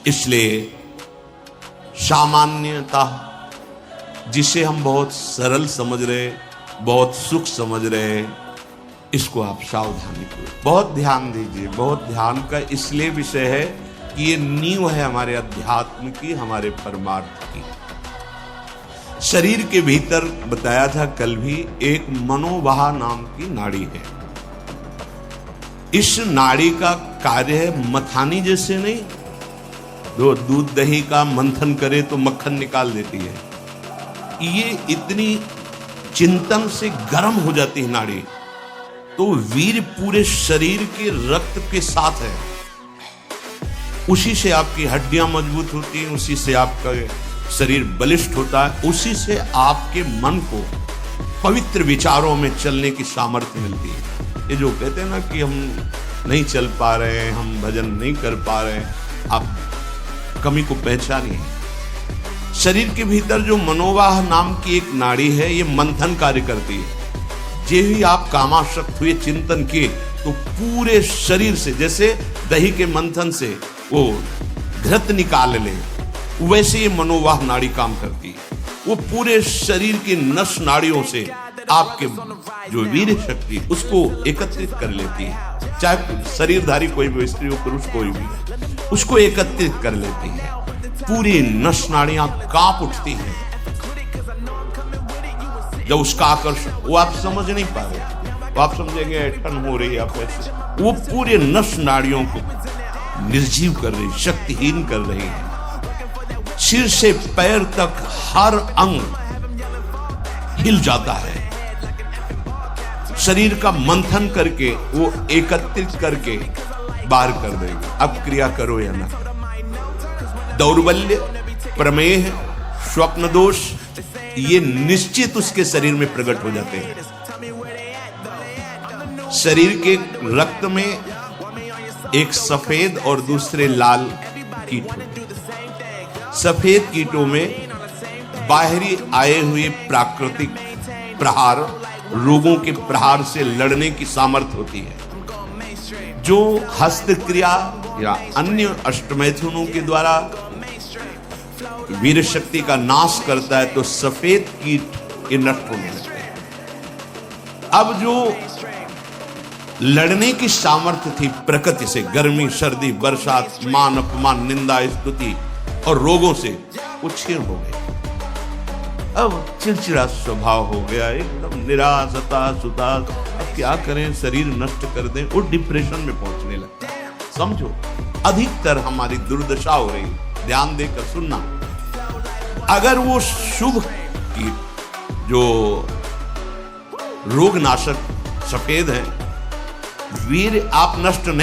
इसलिए सामान्यता जिसे हम बहुत सरल समझ रहे, बहुत सुख समझ रहे, इसको आप सावधानी पूर्वक बहुत ध्यान दीजिए। बहुत ध्यान का इसलिए विषय है कि ये नींव है हमारे अध्यात्म की, हमारे परमार्थ की। शरीर के भीतर बताया था कल भी, एक मनोवाह नाम की नाड़ी है। इस नाड़ी का कार्य है मथानी जैसे नहीं, जो दूध दही का मंथन करे तो मक्खन निकाल देती है, ये इतनी चिंतन से गर्म हो जाती है नाड़ी, तो वीर पूरे शरीर के रक्त के साथ है। उसी से आपकी हड्डियां मजबूत होती हैं, उसी से आपका शरीर बलिष्ठ होता है, उसी से आपके मन को पवित्र विचारों में चलने की सामर्थ्य मिलती है। ये जो कहते हैं ना कि हम नहीं चल पा रहे हैं, हम भजन नहीं कर पा रहे हैं, आप कमी को पहचानिए। शरीर के भीतर जो मनोवाह नाम की एक नाड़ी है, ये मंथन कार्य करती है। जे ही आप कामासक्त हुए चिंतन किए तो पूरे शरीर से, जैसे दही के मंथन से वो घृत निकाल ले, वैसे ये मनोवाह नाड़ी काम करती है। वो पूरे शरीर की नस नाड़ियों से आपके जो वीर शक्ति उसको एकत्रित कर लेती है, चाहे शरीरधारी कोई भी, स्त्री हो पुरुष कोई भी, उसको एकत्रित कर लेती है। पूरी नस नाड़ियां कांप उठती हैं जब उसका आकर्षण, वो आप समझ नहीं पा रहे, वो आप समझेंगे ऐठन हो रही है, आप ऐसे, वो पूरे नस नाड़ियों को निर्जीव कर रही, शक्तिहीन कर रही है। सिर से पैर तक हर अंग हिल जाता है। शरीर का मंथन करके वो एकत्रित करके बाहर कर देगी। अब क्रिया करो या ना। दौर्बल्य, प्रमेह, स्वप्न दोष, ये निश्चित उसके शरीर में प्रकट हो जाते हैं। शरीर के रक्त में एक सफेद और दूसरे लाल कीट होते हैं। सफेद कीटों में बाहरी आए हुए प्राकृतिक प्रहार, रोगों के प्रहार से लड़ने की सामर्थ्य होती है। जो हस्तक्रिया या अन्य अष्टमैथुनों के द्वारा वीर शक्ति का नाश करता है, तो सफेद कीट ये नष्ट होने लगते हैं। अब जो लड़ने की सामर्थ्य थी प्रकृति से, गर्मी, सर्दी, बरसात, मान अपमान, निंदा, स्तुति और रोगों से, वो क्षीण हो गए। अब चिड़चिड़ा स्वभाव हो गया, एकदम निराश, हताश, उदास। अब क्या करें, शरीर नष्ट कर दें, वो डिप्रेशन में पहुंचने लगता है। समझो, अधिकतर हमारी दुर्दशा हो रही। ध्यान देकर सुनना। अगर वो शुभ की जो रोगनाशक सफेद है, वीर आप नष्ट नहीं